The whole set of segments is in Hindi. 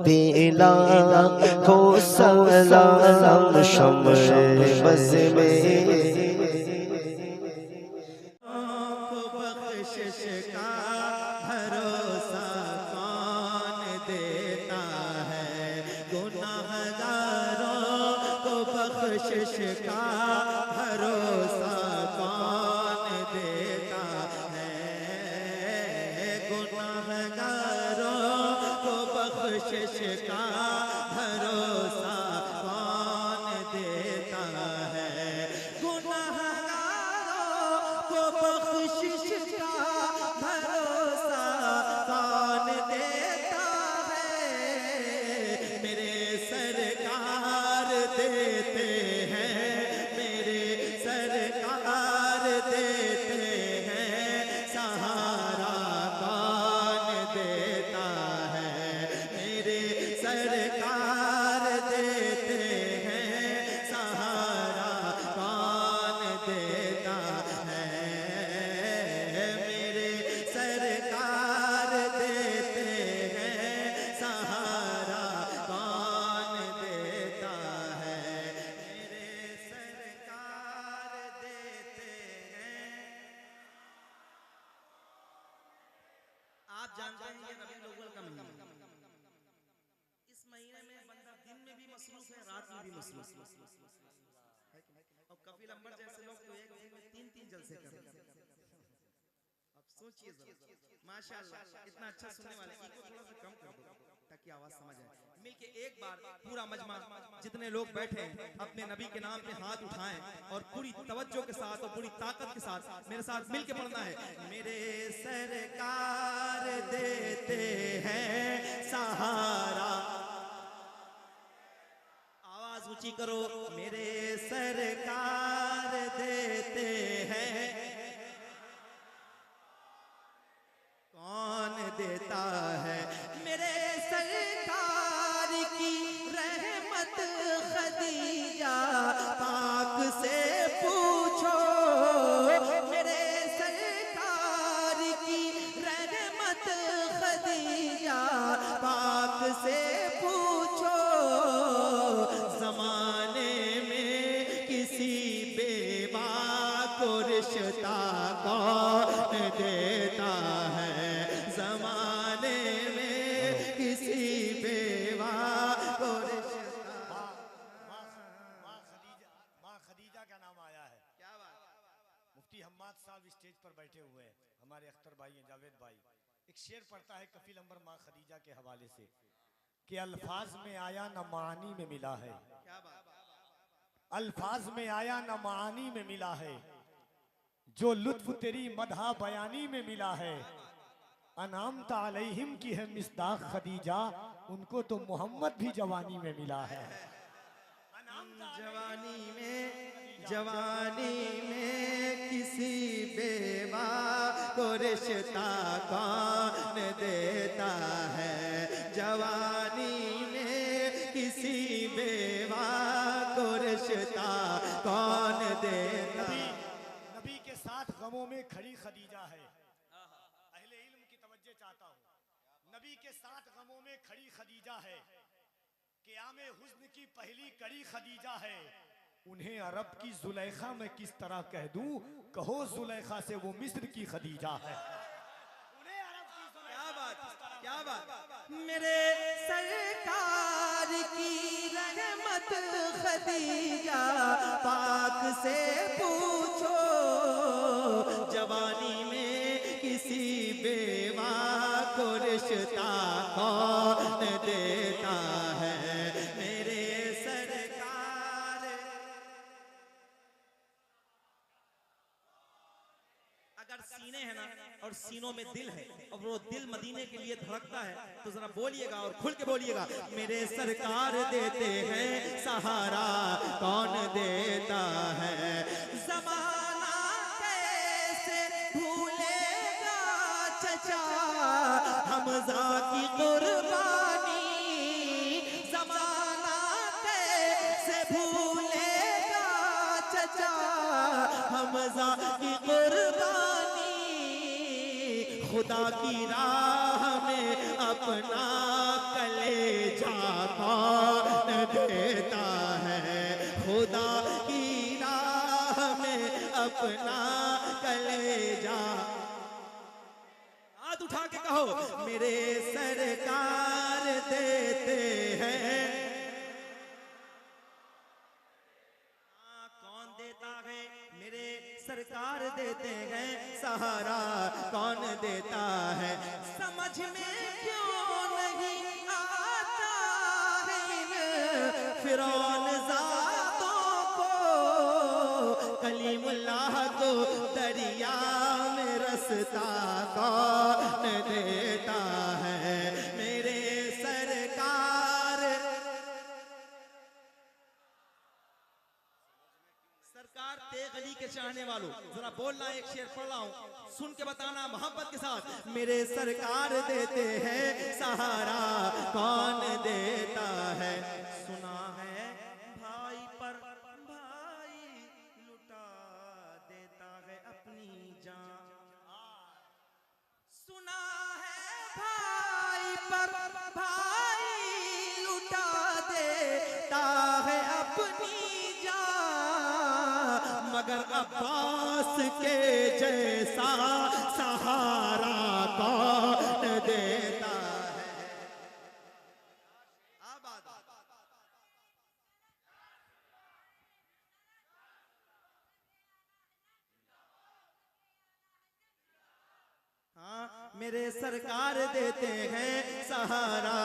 पीला को सलाम शम्र बज़ में का भरोसा कौन देता है, गुनाहगारों को बख्शिश का भरोसा कौन देता है, गुनाहगारों को बख्शिश का भरोसा कौन देता है। मेरे सरकार देते आप जानते हैं ये रबीउल अव्वल का महीना, इस महीने में बंदा दिन में भी मसरूफ है, रात में भी मसरूफ है। और कपिल अंबर जैसे लोग तो एक दिन में 3-3 जलसे कर रहे हैं। अब सोचिए जरा, माशाअल्लाह इतना अच्छा सुनने वाले, इनको थोड़ा सा कम कर दो ताकि आवाज समझ आए। मिलके एक बार पूरा मजमा जितने लोग बैठे हैं अपने नबी के नाम पे हाथ उठाएं और पूरी तवज्जो के साथ और पूरी ताकत के साथ मेरे साथ मिलके पढ़ना है। मेरे सरकार देते हैं सहारा, आवाज ऊंची करो, मेरे सरकार देते हैं, कौन देता है, मेरे सरकार की रहमत खदीजा पाक से पूछो, मेरे सरकार की रहमत खदीजा पाक से पूछो, जमाने में किसी बेवा को रिश्ता कौन देता है, जमाने में किसी बेवा को रिश्ता। माँ खदीजा का नाम आया है, क्या बात। मुफ्ती हम्माद साहब स्टेज पर बैठे हुए हैं, हमारे अख्तर भाई हैं, जावेद भाई। एक शेर पढ़ता है कफील अंबर माँ खदीजा के हवाले से कि अल्फाज में आया न मानी में मिला है, क्या बात। अल्फाज में आया न मानी में मिला है, जो लुत्फ तेरी मदहा बयानी में मिला है, अनामता अलैहिम की है मिस्दाक खदीजा, उनको तो मोहम्मद भी जवानी में मिला है। जवानी में किसी बेवा को रिश्ता कौन देता है, जवानी में किसी बेवा को रिश्ता कौन देता। नबी के साथ गमों में खड़ी खदीजा है, अहले इल्म की तवज्जो चाहता हूँ, नबी के साथ गमों में खड़ी खदीजा है, क़यामे हुस्न की पहली कड़ी खदीजा है, उन्हें अरब की जुलेखा मैं किस तरह कह दूं, कहो जुलेखा से वो मिस्र की खदीजा है। उन्हें अरब की क्या बात, क्या बात। मेरे सरकार की रहमत खदीजा पाक से पूछो, जवानी में किसी बेवा को रिश्ता कौन देता है, मेरे सरकार। अगर सीने हैं ना और सीनों में दिल है और वो दिल मदीने के लिए धड़कता है तो जरा बोलिएगा और खुल के बोलिएगा, मेरे सरकार देते हैं सहारा कौन देता है, ज़माना कैसे भूलेगा चचा हमज़ा की कुर्बानी, ज़माना कैसे भूलेगा चचा हमज़ा की कुर्बानी, खुदा की राह में अपना कलेजा जा कौन देता है, खुदा की राह में अपना कलेजा। हाथ उठा के कहो मेरे सरकार देते हैं। कौन देता है? मेरे सरकार देते हैं। सहारा कौन देता है, समझ में क्यों नहीं आता है इन फिरौन ज़ातों को, कलीमुल्लाह को दरिया में रास्ता कौन देता है, मेरे सरकार। सरकार तेग अली के चाहने वालों जरा बोलना, एक शेर पढ़ रहा हूं, सुन के बताना मोहब्बत के साथ। मेरे सरकार देते हैं, सहारा कौन देता है। सुना है भाई पर भाई लुटा देता है अपनी जान। सुना है भाई पर भाई लुटा देता है अपनी जान, मगर अब्बास के जैसा सहारा कौन देता है। हाँ मेरे सरकार देते हैं, सहारा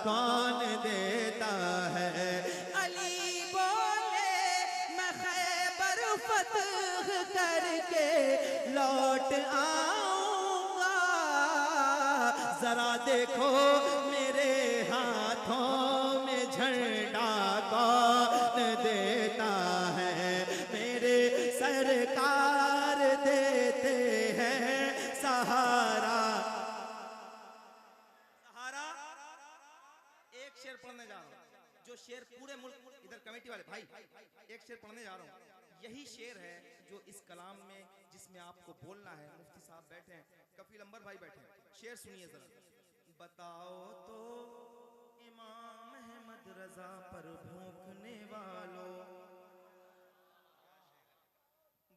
कौन देता है। अली बोले मैं खैबर फतह करके लौट आऊंगा, जरा देखो मेरे हाथों में झंडा कौन देता है, मेरे सरकार देते हैं सहारा। सहारा एक शेर पढ़ने जा रहा हूँ, जो शेर पूरे मुल्क, इधर कमेटी वाले भाई एक शेर पढ़ने जा रहा हूँ। यही शेर है जो इस कलाम में, जिसमें आपको बोलना है। मुफ्ती साहब बैठे हैं, कफील अंबर भाई बैठे हैं, शेर सुनिए जरा। बताओ तो इमाम अहमद रजा पर भूखने वालों,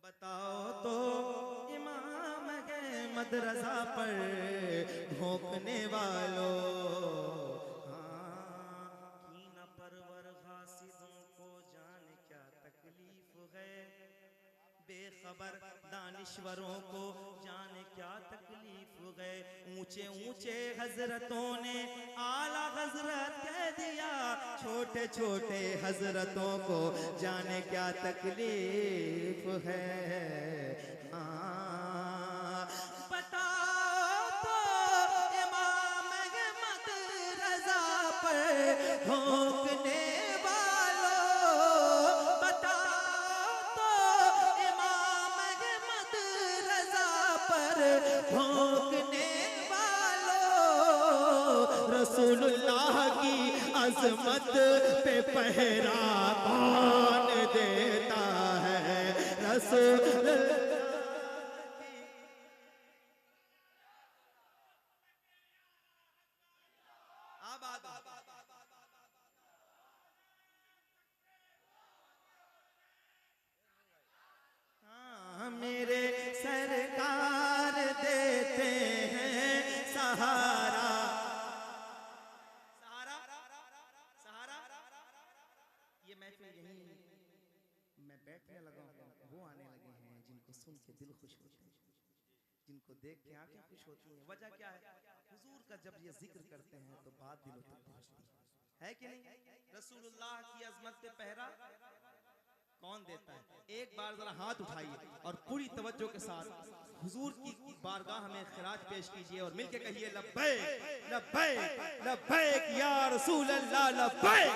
बताओ तो इमाम अहमद रजा पर भूखने वालों। कीना परवर हासिदों को जाने क्या तकलीफ है, बेखबर दानिश्वरों को जाने क्या तकलीफ है। ऊंचे ऊंचे हजरतों ने आला हजरत कह दिया, छोटे छोटे हजरतों को जाने क्या तकलीफ है। बताओ तो इमाम अहमद रजा पर भोंकने वालों, बताओ तो इमाम अहमद रजा पर भोंकने रसूलुल्लाह की अजमत पे पहरा कौन देता है, रसूल मेरे सरकार देते हैं सहारा। सहारा सहारा ये महफिल यही मैं बैठने लगा हूँ, वो आने लगे हैं जिनको सुन के दिल खुश होता है, जिनको देख के आंखें खुश होती हैं। वजह क्या है? हुजूर का जब ये जिक्र करते हैं तो बात दिलों तक पहुंचती है कि नहीं? रसूलुल्लाह की अजमत पे पहरा कौन देता है? एक बार जरा हाथ उठाइए और पूरी तवज्जो के साथ हुजूर की बारगाह में खिराज पेश कीजिए और मिलके कहिए लब्बैक लब्बैक लब्बैक या रसूल अल्लाह लब्बैक।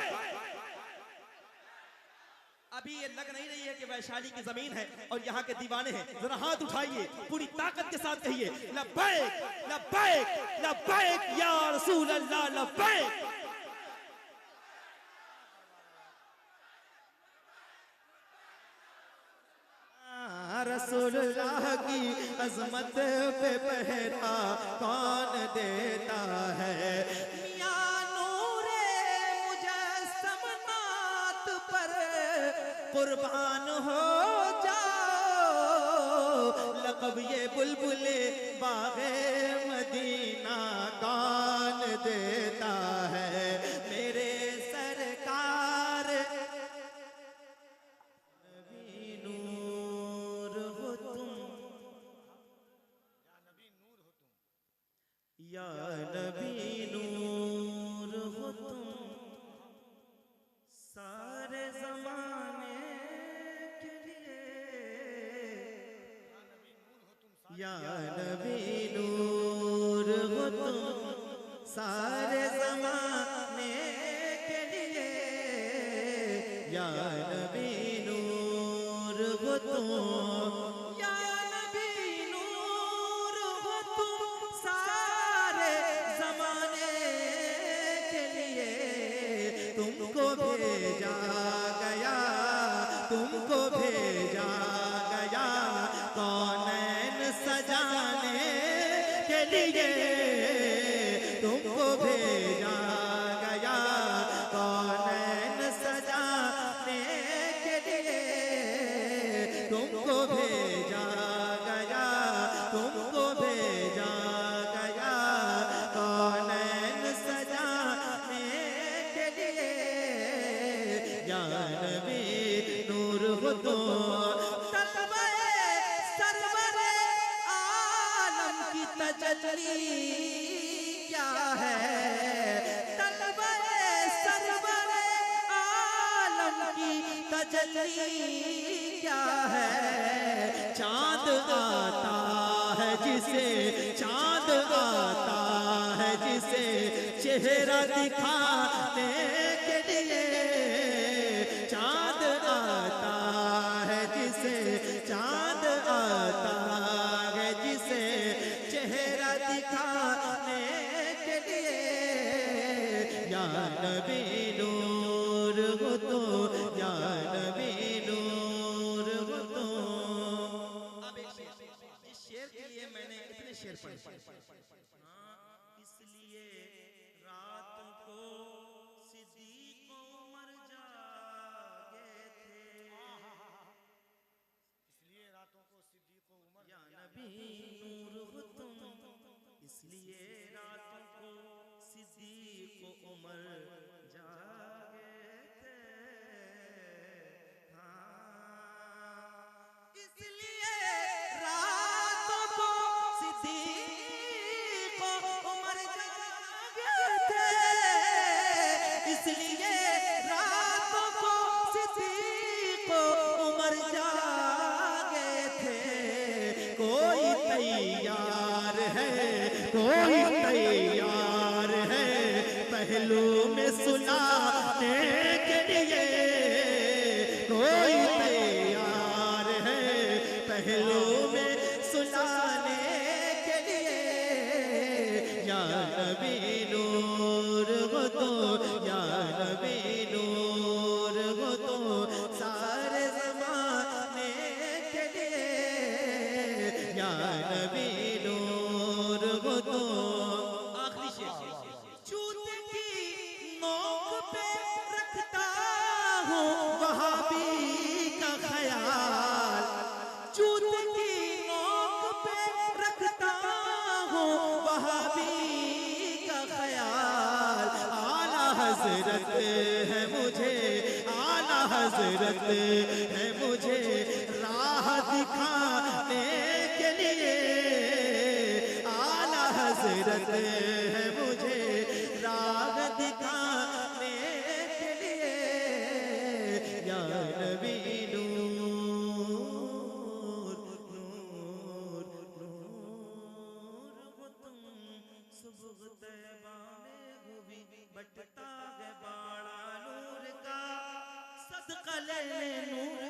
अभी ये लग नहीं रही है कि वैशाली की जमीन है और यहाँ के दीवाने हैं। जरा हाथ उठाइए, पूरी ताकत के साथ कहिए लब्बैक लब्बैक लब्बैक या रसूल अल्लाह लब्बैक। रसूलुल्लाह की अजमत पे पहरा कौन देता है, मियां नूरे कुर्बान हो जाओ। लक़ब ये बुलबुले बाग़े मदीना कौन देता है मेरे सरकार। नबी नूर हो तुम, या नबी नूर हो तुम, सारे ज़माने के लिए। या नबी नूर हो तुम, सारे ज़माने के लिए। या नबी नूर हो तुम, या नबी नूर हो तुम, सारे ज़माने के लिए। तुमको भेजा गया, तुमको भेजा गया कौनैन सजाने के लिए। तुमको भेजा गया कौनैन सजाने के लिए। तुमको भेजा गया, तुमको भेजा गया कौनैन सजाने के लिए। या नबी नूर हो तुम, तलबे सरवरे आलम की तजल्ली क्या है। तलबे सरवरे आलम की तजल्ली क्या है। चांद आता है जिसे, चांद आता है जिसे चेहरा दिखाने के लिए। चांद आता है जिसे, चांद आता है जिसे चेहरा दिखाने के लिए। या नबी नूर हो तो, या नबी नूर हो तो। अब एक शेर, इस शेर के लिए मैंने इतने शेर पढ़े। हाँ, इसलिए रात को सिद्दीक़ उमर जागे थे। इसलिए रातों को सिद्दीक़ उमर, या नबी नूर हो तुम, इसलिए रातों को सिद्दीक़ उमर जागे थे। हाँ, इसलिए रातों को सिद्दीक़ उमर जागे थे। इसलिए रातों को सिद्दीक़ उमर जागे थे। कोई तैयार है, कोई तैयार है पहलू में सुनाने के लिए। कोई तैयार है पहलू में सुनाने के लिए। या नबी नूर हो तो, या नबी नूर हो तो, सारे ज़माने के लिए। या नबी नूर हो तो। आखिरी शेर, जूते की नोक पे रखता हूँ वहाबी का ख्याल। जूते की नोक पे रखता हूँ वहाबी का ख्याल। आला हजरत है मुझे, आला हजरत है मुझे राह दिखाने के लिए। आला हजरत है मुझे राह दिखाने के लिए। या नबी नूर, नूर, नूर हो तुम, सुबह तैबा में हुई बटता है बाड़ा नूर का। सदका ले ले नूर